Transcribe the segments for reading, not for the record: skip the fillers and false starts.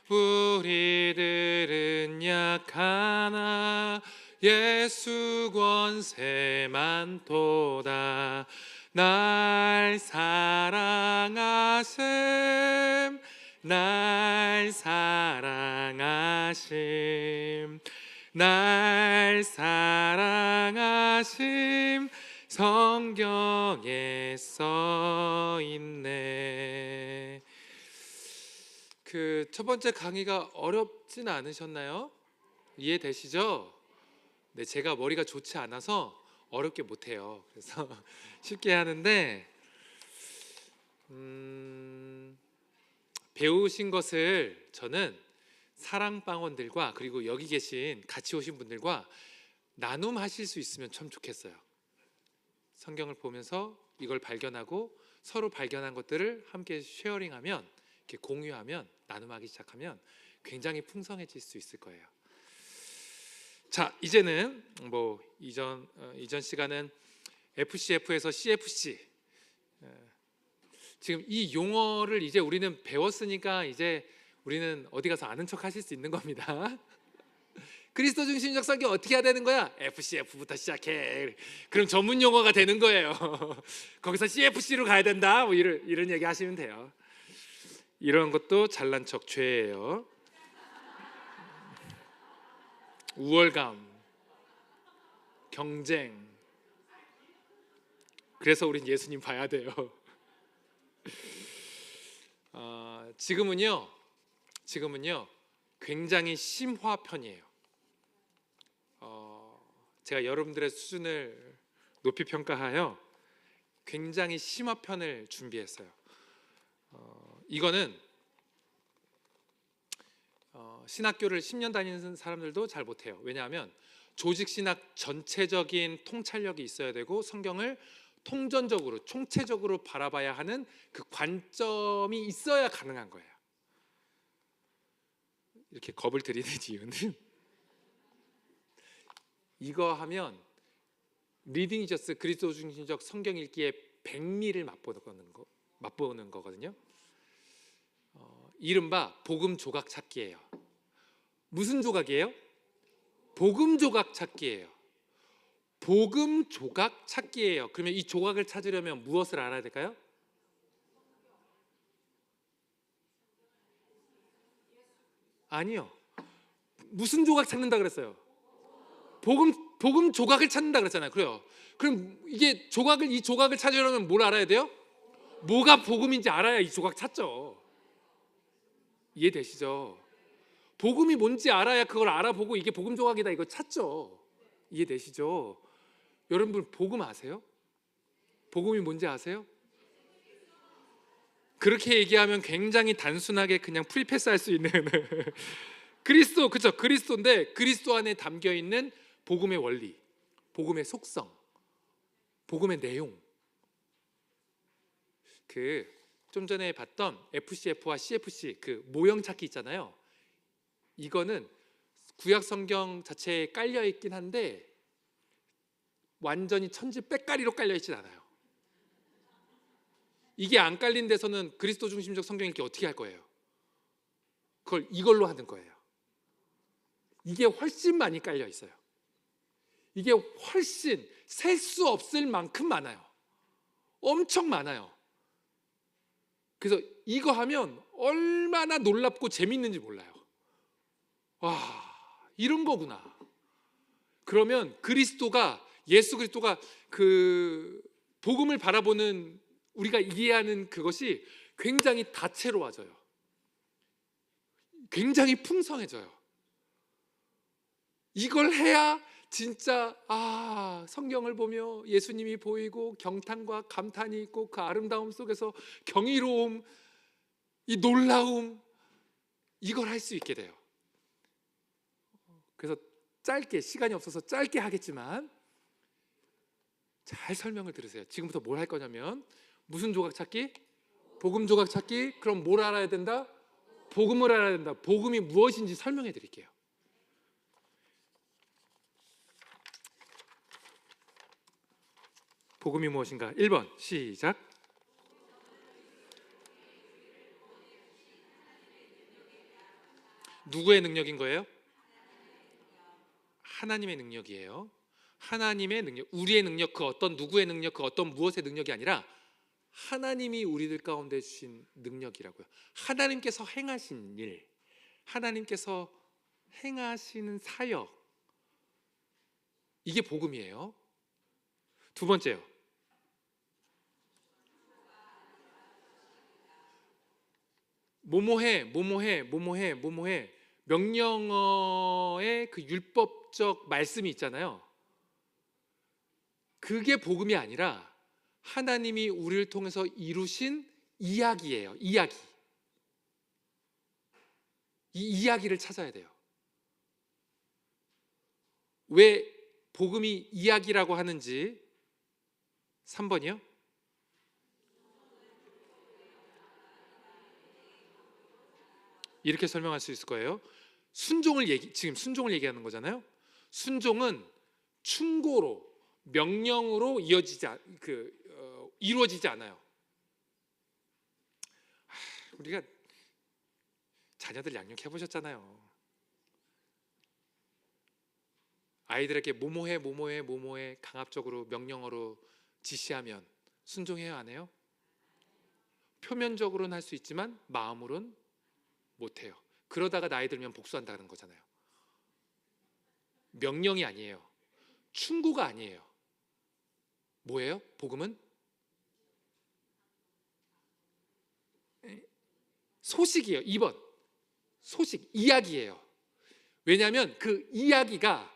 우리들은 약하나 예수 권세만 도다. 날 사랑하심, 날 사랑하심, 날 사랑하심, 성경에 써 있네. 그 첫 번째 강의가 어렵진 않으셨나요? 이해되시죠? 네, 제가 머리가 좋지 않아서 어렵게 못해요. 그래서 쉽게 하는데, 배우신 것을 저는 사랑방언들과 그리고 여기 계신 같이 오신 분들과 나눔하실 수 있으면 참 좋겠어요. 성경을 보면서 이걸 발견하고 서로 발견한 것들을 함께 쉐어링하면, 이렇게 공유하면, 나눔하기 시작하면 굉장히 풍성해질 수 있을 거예요. 자, 이제는 뭐 이전 시간은 FCF에서 CFC, 지금 이 용어를 이제 우리는 배웠으니까 이제 우리는 어디 가서 아는 척 하실 수 있는 겁니다. 그리스도 중심적 성경 어떻게 해야 되는 거야? FCF부터 시작해. 그럼 전문 용어가 되는 거예요. 거기서 CFC로 가야 된다. 뭐 이런 얘기 하시면 돼요. 이런 것도 잘난 척 죄예요. 우월감, 경쟁. 그래서 우린 예수님 봐야 돼요. 지금은요 굉장히 심화편이에요. 제가 여러분들의 수준을 높이 평가하여 굉장히 심화편을 준비했어요. 이거는 신학교를 10년 다니는 사람들도 잘 못해요. 왜냐하면 조직신학 전체적인 통찰력이 있어야 되고 성경을 통전적으로 총체적으로 바라봐야 하는 그 관점이 있어야 가능한 거예요. 이렇게 겁을 들이는 이유는 이거 하면 리딩 저스 그리스도 중심적 성경 읽기의 백미를 맛보는 거거든요. 이른바 복음 조각 찾기예요. 무슨 조각이에요? 복음 조각 찾기예요. 복음 조각 찾기예요. 그러면 이 조각을 찾으려면 무엇을 알아야 될까요? 아니요. 무슨 조각 찾는다 그랬어요? 복음 조각을 찾는다 그랬잖아요. 그래요. 그럼 이게 이 조각을 찾으려면 뭘 알아야 돼요? 뭐가 복음인지 알아야 이 조각 찾죠. 이해되시죠? 복음이 뭔지 알아야 그걸 알아보고 이게 복음 조각이다 이거 찾죠. 이해되시죠? 여러분 복음 아세요? 복음이 뭔지 아세요? 그렇게 얘기하면 굉장히 단순하게 그냥 프리패스 할 수 있는 그리스도, 그렇죠? 그리스도인데 그리스도 안에 담겨 있는 복음의 원리, 복음의 속성, 복음의 내용. 그 좀 전에 봤던 FCF와 CFC 그 모형 찾기 있잖아요. 이거는 구약 성경 자체에 깔려 있긴 한데 완전히 천지빽가리로 깔려 있진 않아요. 이게 안 깔린 데서는 그리스도 중심적 성경 읽기 어떻게 할 거예요? 그걸 이걸로 하는 거예요. 이게 훨씬 많이 깔려 있어요. 이게 훨씬 셀 수 없을 만큼 많아요. 엄청 많아요. 그래서 이거 하면 얼마나 놀랍고 재밌는지 몰라요. 와, 이런 거구나. 그러면 예수 그리스도가 그 복음을 바라보는 우리가 이해하는 그것이 굉장히 다채로워져요. 굉장히 풍성해져요. 이걸 해야 진짜 성경을 보며 예수님이 보이고 경탄과 감탄이 있고 그 아름다움 속에서 경이로움, 이 놀라움, 이걸 할 수 있게 돼요. 그래서 짧게, 시간이 없어서 짧게 하겠지만 잘 설명을 들으세요. 지금부터 뭘 할 거냐면 무슨 조각 찾기? 복음 조각 찾기. 그럼 뭘 알아야 된다? 복음을 알아야 된다. 복음이 무엇인지 설명해 드릴게요. 복음이 무엇인가? 1번 시작. 누구의 능력인 거예요? 하나님의 능력이에요. 하나님의 능력, 우리의 능력, 그 어떤 누구의 능력, 그 어떤 무엇의 능력이 아니라 하나님이 우리들 가운데 주신 능력이라고요. 하나님께서 행하신 일, 하나님께서 행하시는 사역, 이게 복음이에요. 두 번째요. 뭐뭐해, 뭐뭐해, 뭐뭐해, 뭐뭐해. 명령어의 그 율법적 말씀이 있잖아요. 그게 복음이 아니라 하나님이 우리를 통해서 이루신 이야기예요. 이야기. 이 이야기를 찾아야 돼요. 왜 복음이 이야기라고 하는지 3번이요. 이렇게 설명할 수 있을 거예요. 지금 순종을 얘기하는 거잖아요. 순종은 충고로, 명령으로 이루어지지 않아요. 우리가 자녀들 양육해 보셨잖아요. 아이들에게 뭐뭐해, 뭐뭐해, 뭐뭐해 강압적으로 명령어로 지시하면 순종해요, 안 해요? 표면적으로는 할 수 있지만 마음으로는 못해요. 그러다가 나이 들면 복수한다는 거잖아요. 명령이 아니에요. 충고가 아니에요. 뭐예요? 복음은 소식이에요. 2번 소식, 이야기예요. 왜냐하면 그 이야기가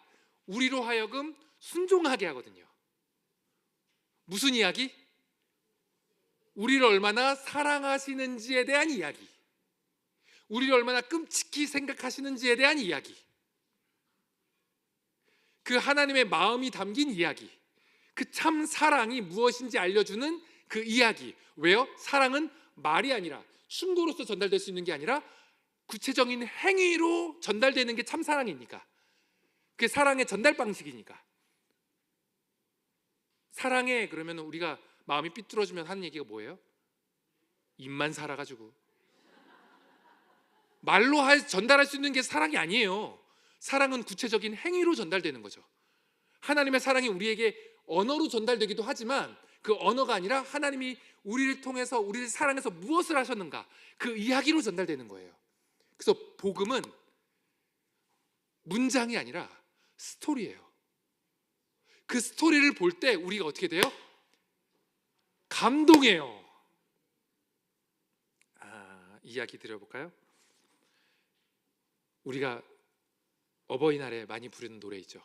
우리로 하여금 순종하게 하거든요. 무슨 이야기? 우리를 얼마나 사랑하시는지에 대한 이야기, 우리를 얼마나 끔찍히 생각하시는지에 대한 이야기, 그 하나님의 마음이 담긴 이야기, 그 참 사랑이 무엇인지 알려주는 그 이야기. 왜요? 사랑은 말이 아니라, 충고로서 전달될 수 있는 게 아니라 구체적인 행위로 전달되는 게 참 사랑이니까. 그게 사랑의 전달 방식이니까. 사랑해 그러면 우리가 마음이 삐뚤어지면 하는 얘기가 뭐예요? 입만 살아가지고 말로 전달할 수 있는 게 사랑이 아니에요. 사랑은 구체적인 행위로 전달되는 거죠. 하나님의 사랑이 우리에게 언어로 전달되기도 하지만 그 언어가 아니라 하나님이 우리를 통해서, 우리를 사랑해서 무엇을 하셨는가, 그 이야기로 전달되는 거예요. 그래서 복음은 문장이 아니라 스토리예요. 그 스토리를 볼 때 우리가 어떻게 돼요? 감동해요. 이야기 드려볼까요? 우리가 어버이날에 많이 부르는 노래 있죠.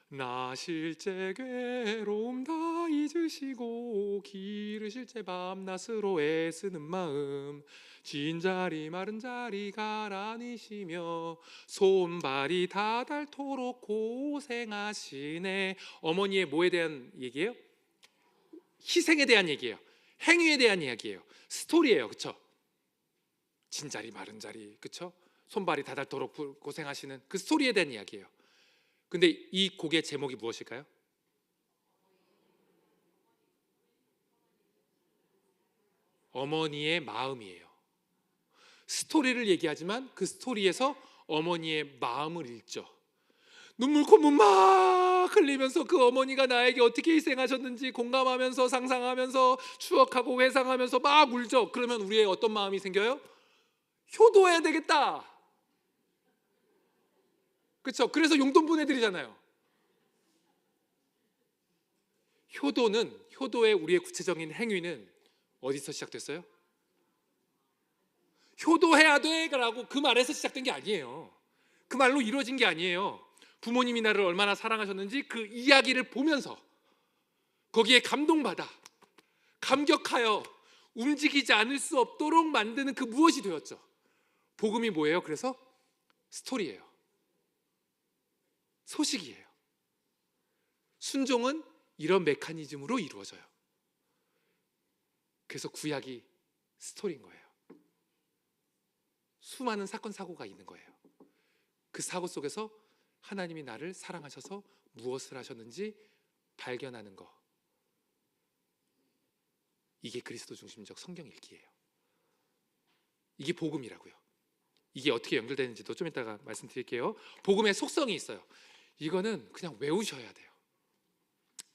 나 실제 괴로움 다 잊으시고 기르실 제 밤낮으로 애쓰는 마음, 진 자리 마른 자리 가라니시며 손발이 다 닳도록 고생하시네. 어머니의 뭐에 대한 얘기예요? 희생에 대한 얘기예요. 행위에 대한 이야기예요. 스토리예요. 그렇죠? 진 자리 마른 자리, 그렇죠? 손발이 다 닳도록 고생하시는 그 스토리에 대한 이야기예요. 근데 이 곡의 제목이 무엇일까요? 어머니의 마음이에요. 스토리를 얘기하지만 그 스토리에서 어머니의 마음을 읽죠. 눈물 콧물 막 흘리면서 그 어머니가 나에게 어떻게 희생하셨는지 공감하면서 상상하면서 추억하고 회상하면서 막 울죠. 그러면 우리의 어떤 마음이 생겨요? 효도해야 되겠다. 그렇죠? 그래서 용돈 보내드리잖아요. 효도의 우리의 구체적인 행위는 어디서 시작됐어요? 효도해야 돼라고 그 말에서 시작된 게 아니에요. 그 말로 이루어진 게 아니에요. 부모님이 나를 얼마나 사랑하셨는지 그 이야기를 보면서 거기에 감동받아, 감격하여 움직이지 않을 수 없도록 만드는 그 무엇이 되었죠. 복음이 뭐예요? 그래서 스토리예요. 소식이에요. 순종은 이런 메커니즘으로 이루어져요. 그래서 구약이 스토리인 거예요. 수많은 사건 사고가 있는 거예요. 그 사고 속에서 하나님이 나를 사랑하셔서 무엇을 하셨는지 발견하는 거, 이게 그리스도 중심적 성경 읽기예요. 이게 복음이라고요. 이게 어떻게 연결되는지도 좀 이따가 말씀드릴게요. 복음의 속성이 있어요. 이거는 그냥 외우셔야 돼요.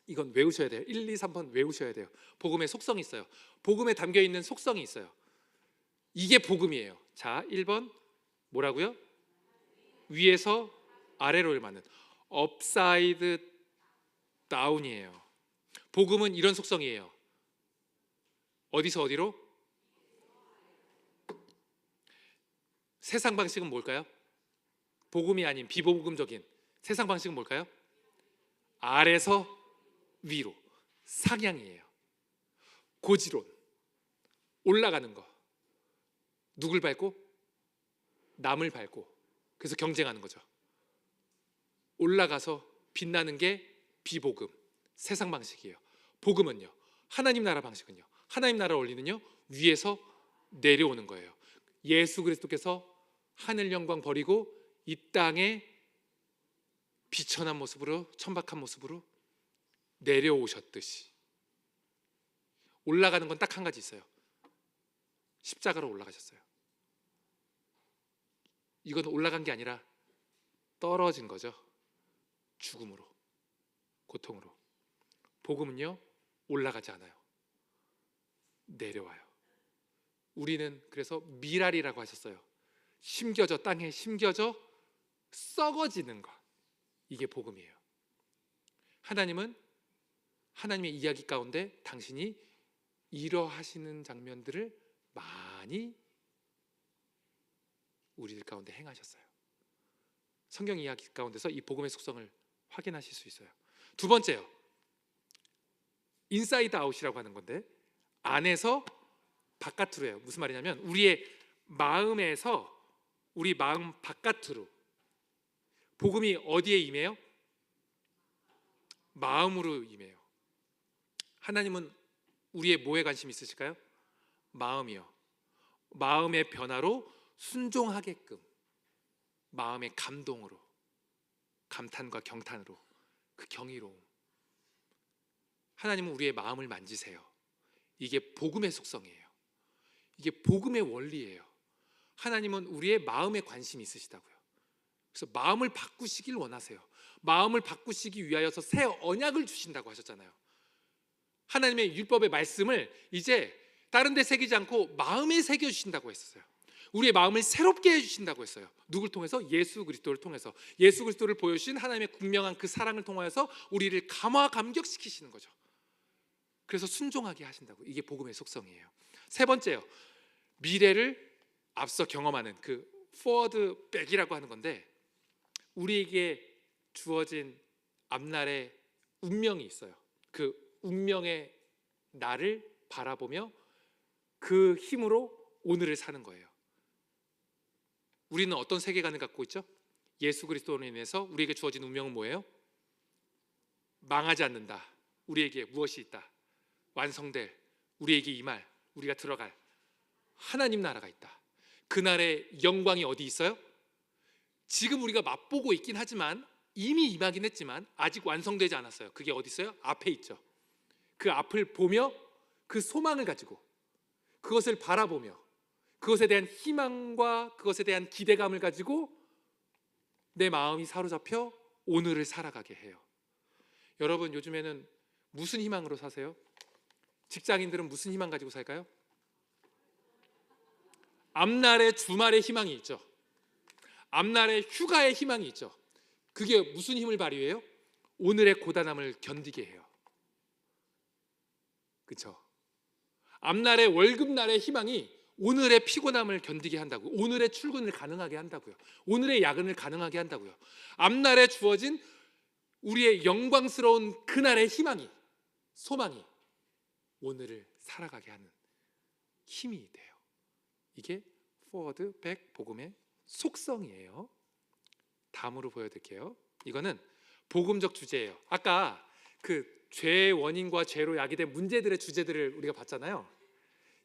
이건 외우셔야 돼요. 1, 2, 3번 외우셔야 돼요. 복음의 속성이 있어요. 복음에 담겨 있는 속성이 있어요. 이게 복음이에요. 자, 1번 뭐라고요? 위에서 아래로 일하는 업사이드 다운이에요. 복음은 이런 속성이에요. 어디서 어디로? 세상 방식은 뭘까요? 복음이 아닌 비복음적인 세상 방식은 뭘까요? 아래서 위로 상향이에요. 고지론 올라가는 거. 누굴 밟고? 남을 밟고. 그래서 경쟁하는 거죠. 올라가서 빛나는 게 비복음 세상 방식이에요. 복음은요, 하나님 나라 방식은요, 하나님 나라 원리는요, 위에서 내려오는 거예요. 예수 그리스도께서 하늘 영광 버리고 이 땅에 비천한 모습으로, 천박한 모습으로 내려오셨듯이. 올라가는 건 딱 한 가지 있어요. 십자가로 올라가셨어요. 이건 올라간 게 아니라 떨어진 거죠. 죽음으로, 고통으로. 복음은요, 올라가지 않아요. 내려와요. 우리는 그래서 미랄이라고 하셨어요. 심겨져, 땅에 심겨져 썩어지는 것. 이게 복음이에요. 하나님은 하나님의 이야기 가운데 당신이 이러하시는 장면들을 많이 우리들 가운데 행하셨어요. 성경 이야기 가운데서 이 복음의 속성을 확인하실 수 있어요. 두 번째요, 인사이드 아웃이라고 하는 건데, 안에서 바깥으로 해요. 무슨 말이냐면 우리의 마음에서 우리 마음 바깥으로. 복음이 어디에 임해요? 마음으로 임해요. 하나님은 우리의 뭐에 관심 있으실까요? 마음이요. 마음의 변화로 순종하게끔, 마음의 감동으로, 감탄과 경탄으로, 그 경이로움. 하나님은 우리의 마음을 만지세요. 이게 복음의 속성이에요. 이게 복음의 원리예요. 하나님은 우리의 마음에 관심이 있으시다고요. 그래서 마음을 바꾸시길 원하세요. 마음을 바꾸시기 위하여서 새 언약을 주신다고 하셨잖아요. 하나님의 율법의 말씀을 이제 다른 데 새기지 않고 마음에 새겨주신다고 했었어요. 우리의 마음을 새롭게 해주신다고 했어요. 누굴 통해서? 예수 그리스도를 통해서. 예수 그리스도를 보여주신 하나님의 분명한 그 사랑을 통하여서 우리를 감화 감격시키시는 거죠. 그래서 순종하게 하신다고. 이게 복음의 속성이에요. 세 번째요, 미래를 앞서 경험하는 그 forward back이라고 하는 건데, 우리에게 주어진 앞날의 운명이 있어요. 그 운명의 나를 바라보며 그 힘으로 오늘을 사는 거예요. 우리는 어떤 세계관을 갖고 있죠? 예수 그리스도로 인해서 우리에게 주어진 운명은 뭐예요? 망하지 않는다. 우리에게 무엇이 있다? 완성될, 우리에게 임할, 우리가 들어갈 하나님 나라가 있다. 그날의 영광이 어디 있어요? 지금 우리가 맛보고 있긴 하지만, 이미 임하긴 했지만 아직 완성되지 않았어요. 그게 어디 있어요? 앞에 있죠. 그 앞을 보며 그 소망을 가지고, 그것을 바라보며, 그것에 대한 희망과 그것에 대한 기대감을 가지고 내 마음이 사로잡혀 오늘을 살아가게 해요. 여러분, 요즘에는 무슨 희망으로 사세요? 직장인들은 무슨 희망 가지고 살까요? 앞날의 주말의 희망이 있죠. 앞날의 휴가의 희망이 있죠. 그게 무슨 힘을 발휘해요? 오늘의 고단함을 견디게 해요. 그렇죠? 앞날의 월급날의 희망이 오늘의 피곤함을 견디게 한다고, 오늘의 출근을 가능하게 한다고요. 오늘의 야근을 가능하게 한다고요. 앞날에 주어진 우리의 영광스러운 그날의 희망이, 소망이 오늘을 살아가게 하는 힘이 돼요. 이게 forward, back 복음의 속성이에요. 다음으로 보여드릴게요. 이거는 복음적 주제예요. 아까 그 죄의 원인과 죄로 야기된 문제들의 주제들을 우리가 봤잖아요.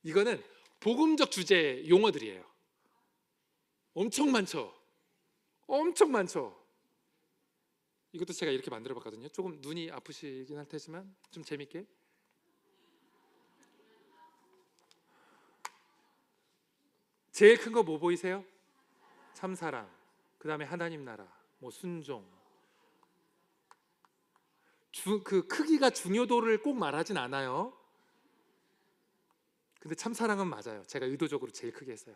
이거는 복음적 주제의 용어들이에요. 엄청 많죠. 엄청 많죠. 이것도 제가 이렇게 만들어봤거든요. 조금 눈이 아프시긴 할 테지만 좀 재밌게. 제일 큰 거 뭐 보이세요? 참사랑, 그 다음에 하나님 나라, 뭐 순종. 그 크기가 중요도를 꼭 말하진 않아요. 근데 참사랑은 맞아요. 제가 의도적으로 제일 크게 했어요.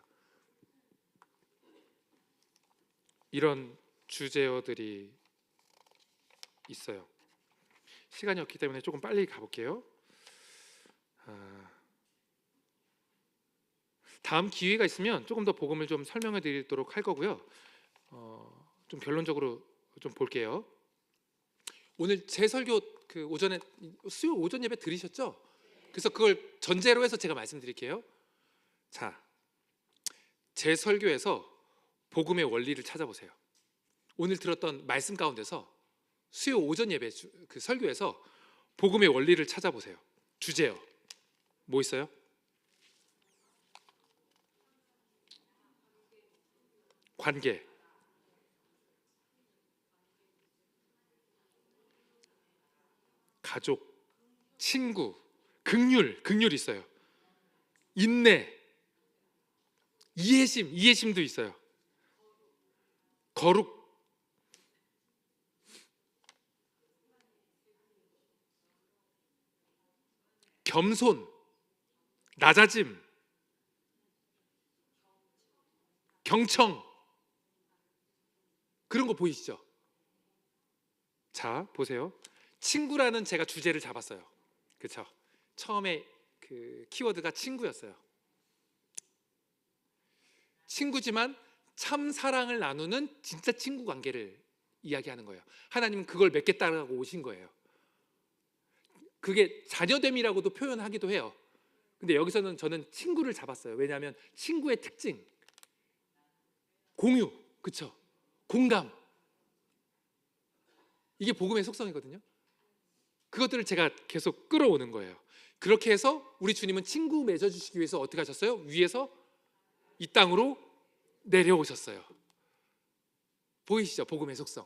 이런 주제어들이 있어요. 시간이 없기 때문에 조금 빨리 가볼게요. 다음 기회가 있으면 조금 더 복음을 좀 설명해 드리도록 할 거고요. 좀 결론적으로 좀 볼게요. 오늘 제 설교 그 오전에 수요 오전 예배 들으셨죠? 그래서 그걸 전제로 해서 제가 말씀드릴게요. 자, 제 설교에서 복음의 원리를 찾아보세요. 오늘 들었던 말씀 가운데서 수요 오전 예배 그 설교에서 복음의 원리를 찾아보세요. 주제요. 뭐 있어요? 관계, 가족, 친구, 긍휼 있어요. 인내, 이해심도 있어요. 거룩, 겸손, 낮아짐, 경청, 그런 거 보이시죠? 자, 보세요. 친구라는 제가 주제를 잡았어요. 그렇죠? 처음에 그 키워드가 친구였어요. 친구지만 참 사랑을 나누는 진짜 친구 관계를 이야기하는 거예요. 하나님은 그걸 맺겠다고 오신 거예요. 그게 자녀됨이라고도 표현하기도 해요. 근데 여기서는 저는 친구를 잡았어요. 왜냐하면 친구의 특징, 공유, 그쵸? 공감, 이게 복음의 속성이거든요. 그것들을 제가 계속 끌어오는 거예요. 그렇게 해서 우리 주님은 친구 맺어주시기 위해서 어떻게 하셨어요? 위에서 이 땅으로 내려오셨어요. 보이시죠? 복음의 속성.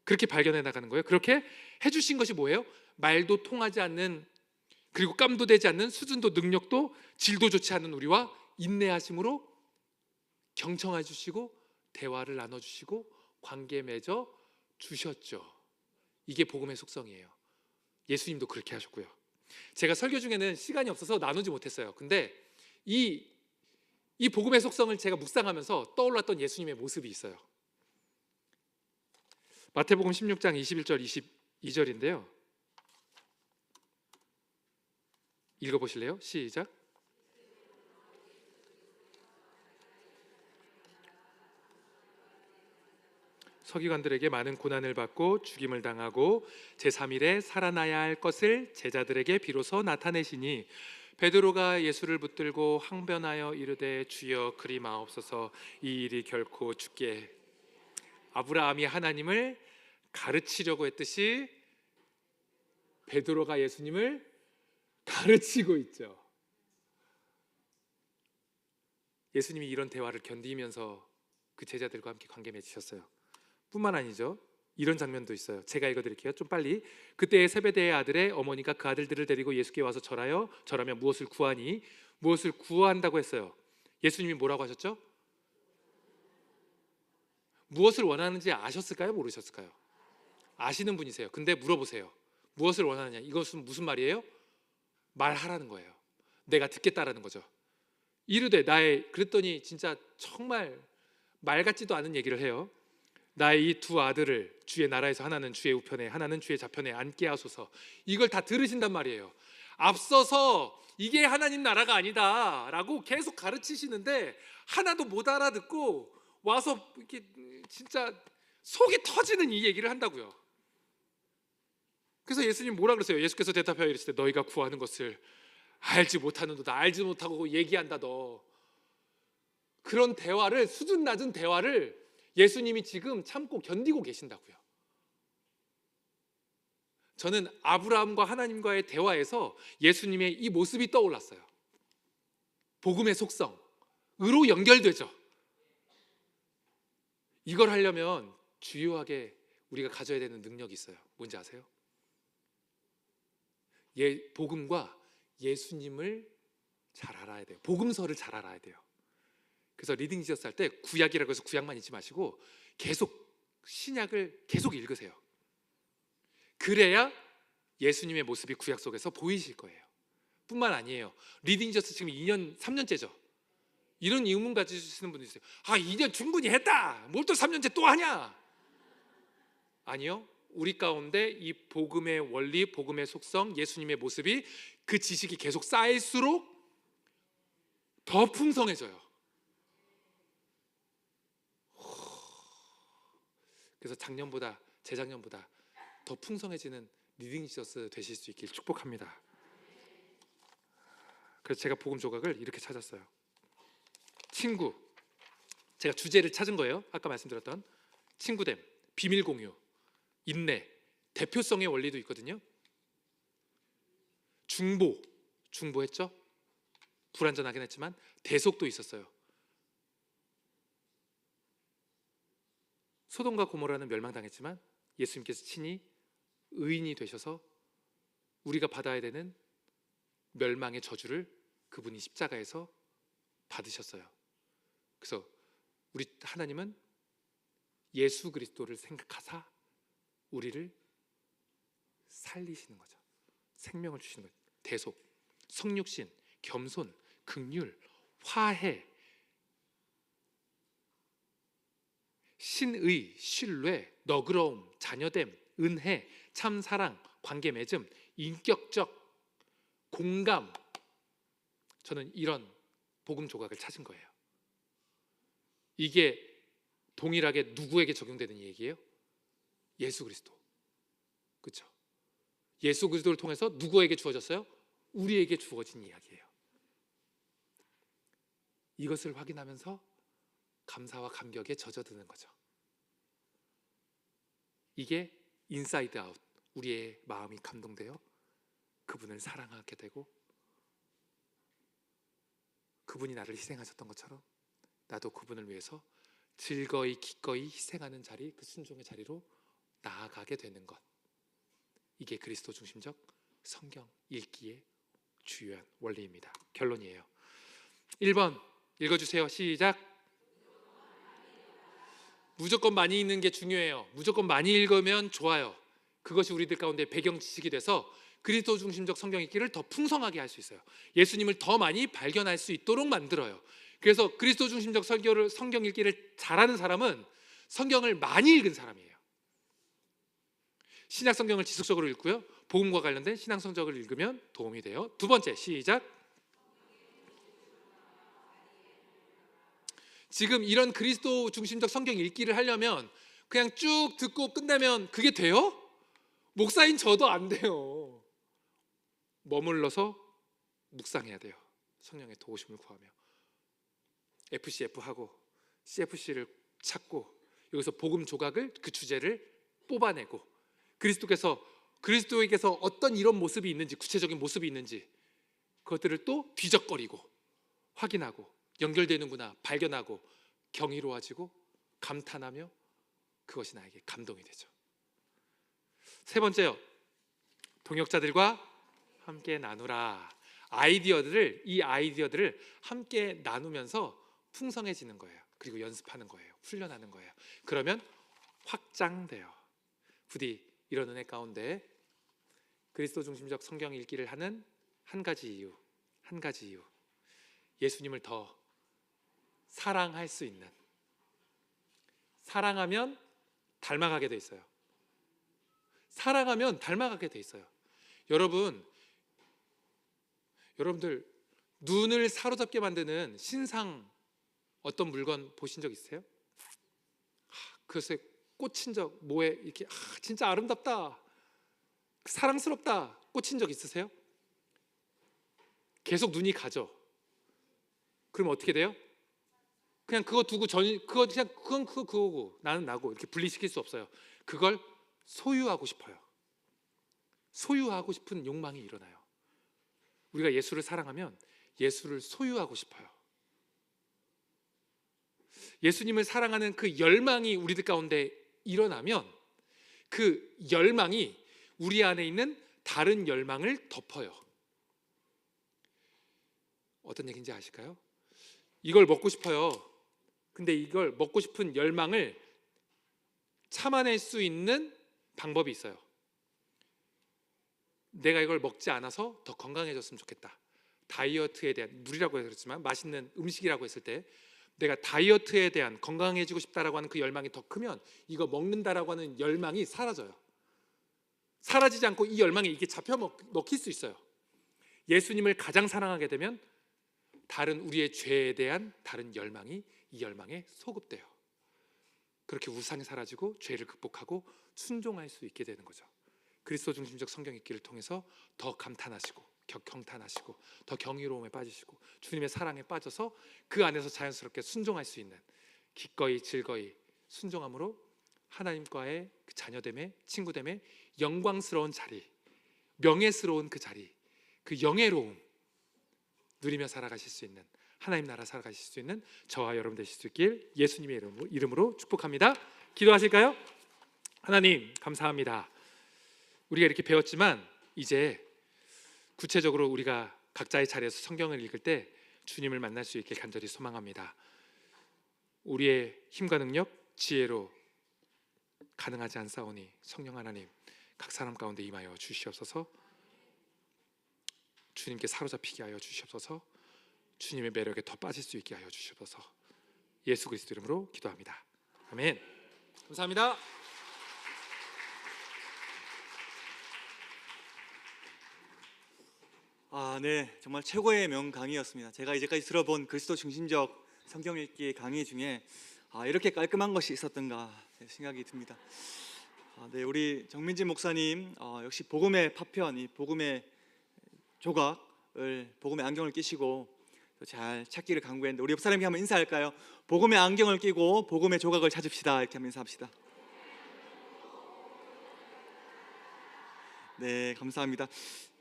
그렇게 발견해 나가는 거예요. 그렇게 해주신 것이 뭐예요? 말도 통하지 않는, 그리고 깜도 되지 않는, 수준도 능력도 질도 좋지 않은 우리와 인내하심으로 경청해 주시고 대화를 나눠주시고 관계 맺어 주셨죠. 이게 복음의 속성이에요. 예수님도 그렇게 하셨고요. 제가 설교 중에는 시간이 없어서 나누지 못했어요. 근데 이 복음의 속성을 제가 묵상하면서 떠올랐던 예수님의 모습이 있어요. 마태복음 16장 21절 22절인데요. 읽어보실래요? 시작. 서기관들에게 많은 고난을 받고 죽임을 당하고 제3일에 살아나야 할 것을 제자들에게 비로소 나타내시니 베드로가 예수를 붙들고 항변하여 이르되 주여 그리 마옵소서 이 일이 결코 죽게. 아브라함이 하나님을 가르치려고 했듯이 베드로가 예수님을 가르치고 있죠. 예수님이 이런 대화를 견디면서 그 제자들과 함께 관계 맺으셨어요. 뿐만 아니죠. 이런 장면도 있어요. 제가 읽어드릴게요. 좀 빨리. 그때 세베대의 아들의 어머니가 그 아들들을 데리고 예수께 와서 절하며 무엇을 구하니? 무엇을 구한다고 했어요. 예수님이 뭐라고 하셨죠? 무엇을 원하는지 아셨을까요? 모르셨을까요? 아시는 분이세요. 근데 물어보세요. 무엇을 원하느냐? 이것은 무슨 말이에요? 말하라는 거예요. 내가 듣겠다라는 거죠. 이르되 그랬더니 진짜 정말 말 같지도 않은 얘기를 해요. 나의 이 두 아들을 주의 나라에서 하나는 주의 우편에 하나는 주의 좌편에 앉게 하소서. 이걸 다 들으신단 말이에요. 앞서서 이게 하나님 나라가 아니다 라고 계속 가르치시는데 하나도 못 알아듣고 와서 이렇게 진짜 속이 터지는 이 얘기를 한다고요. 그래서 예수님 뭐라 그러세요? 예수께서 대답하여 이르시되 너희가 구하는 것을 알지 못하는도다. 알지 못하고 얘기한다 너. 그런 대화를, 수준 낮은 대화를 예수님이 지금 참고 견디고 계신다고요. 저는 아브라함과 하나님과의 대화에서 예수님의 이 모습이 떠올랐어요. 복음의 속성으로 연결되죠. 이걸 하려면 주요하게 우리가 가져야 되는 능력이 있어요. 뭔지 아세요? 복음과 예수님을 잘 알아야 돼요. 복음서를 잘 알아야 돼요. 그래서 리딩 지저스 할 때 구약이라고 해서 구약만 읽지 마시고 계속 신약을 계속 읽으세요. 그래야 예수님의 모습이 구약 속에서 보이실 거예요. 뿐만 아니에요. 리딩 지저스 지금 2년, 3년째죠. 이런 의문 가지시는 분들 있어요. 2년 충분히 했다. 뭘 또 3년째 또 하냐? 아니요. 우리 가운데 이 복음의 원리, 복음의 속성, 예수님의 모습이 그 지식이 계속 쌓일수록 더 풍성해져요. 그래서 작년보다, 재작년보다 더 풍성해지는 리딩 지저스 되실 수 있길 축복합니다. 그래서 제가 복음 조각을 이렇게 찾았어요. 친구, 제가 주제를 찾은 거예요. 아까 말씀드렸던 친구됨, 비밀 공유, 인내, 대표성의 원리도 있거든요. 중보했죠. 불완전하긴 했지만 대속도 있었어요. 소돔과 고모라는 멸망당했지만 예수님께서 친히 의인이 되셔서 우리가 받아야 되는 멸망의 저주를 그분이 십자가에서 받으셨어요. 그래서 우리 하나님은 예수 그리스도를 생각하사 우리를 살리시는 거죠. 생명을 주시는 거죠. 대속, 성육신, 겸손, 긍휼, 화해, 신의, 신뢰, 너그러움, 자녀됨, 은혜, 참사랑, 관계 맺음, 인격적 공감. 저는 이런 복음 조각을 찾은 거예요. 이게 동일하게 누구에게 적용되는 얘기예요? 예수 그리스도. 그렇죠? 예수 그리스도를 통해서 누구에게 주어졌어요? 우리에게 주어진 이야기예요. 이것을 확인하면서 감사와 감격에 젖어드는 거죠. 이게 인사이드 아웃, 우리의 마음이 감동되어 그분을 사랑하게 되고 그분이 나를 희생하셨던 것처럼 나도 그분을 위해서 즐거이 기꺼이 희생하는 자리, 그 순종의 자리로 나아가게 되는 것. 이게 그리스도 중심적 성경 읽기의 주요한 원리입니다. 결론이에요. 1번 읽어주세요. 시작. 무조건 많이 읽는 게 중요해요. 무조건 많이 읽으면 좋아요. 그것이 우리들 가운데 배경 지식이 돼서 그리스도 중심적 성경 읽기를 더 풍성하게 할 수 있어요. 예수님을 더 많이 발견할 수 있도록 만들어요. 그래서 그리스도 중심적 성경 읽기를 잘하는 사람은 성경을 많이 읽은 사람이에요. 신약 성경을 지속적으로 읽고요. 복음과 관련된 신앙 성적을 읽으면 도움이 돼요. 두 번째, 시작. 지금 이런 그리스도 중심적 성경 읽기를 하려면 그냥 쭉 듣고 끝내면 그게 돼요? 목사인 저도 안 돼요. 머물러서 묵상해야 돼요. 성령의 도우심을 구하며 FCF하고 CFC를 찾고 여기서 복음 조각을, 그 주제를 뽑아내고 그리스도에게서 어떤 이런 모습이 있는지, 구체적인 모습이 있는지 그것들을 또 뒤적거리고 확인하고 연결되는구나 발견하고 경이로워지고 감탄하며 그것이 나에게 감동이 되죠. 세 번째요. 동역자들과 함께 나누라. 이 아이디어들을 함께 나누면서 풍성해지는 거예요. 그리고 연습하는 거예요. 훈련하는 거예요. 그러면 확장돼요. 부디 이런 은혜 가운데 그리스도 중심적 성경 읽기를 하는 한 가지 이유. 예수님을 더 사랑할 수 있는, 사랑하면 닮아가게 돼 있어요. 사랑하면 닮아가게 돼 있어요. 여러분들 눈을 사로잡게 만드는 신상 어떤 물건 보신 적 있으세요? 그것에 꽂힌 적, 뭐에 이렇게 진짜 아름답다, 사랑스럽다 꽂힌 적 있으세요? 계속 눈이 가죠. 그럼 어떻게 돼요? 그냥 그거 두고 그건 그거고 나는 나고 이렇게 분리시킬 수 없어요. 그걸 소유하고 싶어요. 소유하고 싶은 욕망이 일어나요. 우리가 예수를 사랑하면 예수를 소유하고 싶어요. 예수님을 사랑하는 그 열망이 우리들 가운데 일어나면 그 열망이 우리 안에 있는 다른 열망을 덮어요. 어떤 얘기인지 아실까요? 이걸 먹고 싶어요. 근데 이걸 먹고 싶은 열망을 참아낼 수 있는 방법이 있어요. 내가 이걸 먹지 않아서 더 건강해졌으면 좋겠다. 다이어트에 대한, 물이라고 해서 그렇지만 맛있는 음식이라고 했을 때 내가 다이어트에 대한, 건강해지고 싶다라고 하는 그 열망이 더 크면 이거 먹는다라고 하는 열망이 사라져요. 사라지지 않고 이 열망에 이게 잡혀 먹힐 수 있어요. 예수님을 가장 사랑하게 되면 다른 우리의 죄에 대한 다른 열망이 이 열망에 소급돼요. 그렇게 우상이 사라지고 죄를 극복하고 순종할 수 있게 되는 거죠. 그리스도 중심적 성경 읽기를 통해서 더 감탄하시고 경탄하시고 더 경이로움에 빠지시고 주님의 사랑에 빠져서 그 안에서 자연스럽게 순종할 수 있는, 기꺼이 즐거이 순종함으로 하나님과의 그 자녀됨의, 친구됨의 영광스러운 자리, 명예스러운 그 자리, 그 영예로움 누리며 살아가실 수 있는, 하나님 나라 살아가실 수 있는 저와 여러분 되실 수 있길 예수님의 이름으로 축복합니다. 기도하실까요? 하나님 감사합니다. 우리가 이렇게 배웠지만 이제 구체적으로 우리가 각자의 자리에서 성경을 읽을 때 주님을 만날 수 있게 간절히 소망합니다. 우리의 힘과 능력, 지혜로 가능하지 않사오니 성령 하나님 각 사람 가운데 임하여 주시옵소서. 주님께 사로잡히게 하여 주시옵소서. 주님의 매력에 더 빠질 수 있게 하여 주시옵소서. 예수 그리스도 이름으로 기도합니다. 아멘. 감사합니다. 네, 정말 최고의 명강의였습니다. 제가 이제까지 들어본 그리스도 중심적 성경 읽기 강의 중에 이렇게 깔끔한 것이 있었던가 생각이 듭니다. 네, 우리 정민진 목사님 역시 복음의 파편, 이 복음의 조각을, 복음의 안경을 끼시고 잘 찾기를 강구했는데 우리 옆 사람에게 한번 인사할까요? 복음의 안경을 끼고 복음의 조각을 찾읍시다. 이렇게 한번 인사합시다. 네, 감사합니다.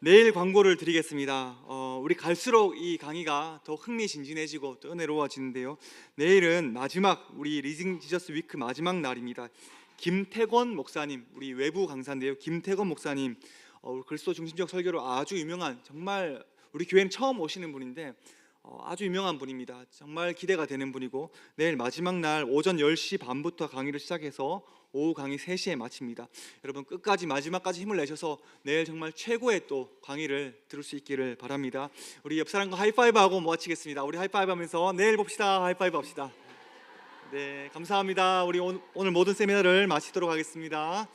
내일 광고를 드리겠습니다. 우리 갈수록 이 강의가 더 흥미진진해지고 또 은혜로워지는데요. 내일은 마지막, 우리 리딩 지저스 위크 마지막 날입니다. 김태권 목사님, 우리 외부 강사인데요. 김태권 목사님, 그리스도 중심적 설교로 아주 유명한, 정말 우리 교회는 처음 오시는 분인데 아주 유명한 분입니다. 정말 기대가 되는 분이고, 내일 마지막 날 오전 10시 반부터 강의를 시작해서 오후 강의 3시에 마칩니다. 여러분 끝까지, 마지막까지 힘을 내셔서 내일 정말 최고의 또 강의를 들을 수 있기를 바랍니다. 우리 옆 사람과 하이파이브하고 마치겠습니다. 우리 하이파이브 하면서 내일 봅시다. 하이파이브 합시다. 네, 감사합니다. 우리 오늘 모든 세미나를 마치도록 하겠습니다.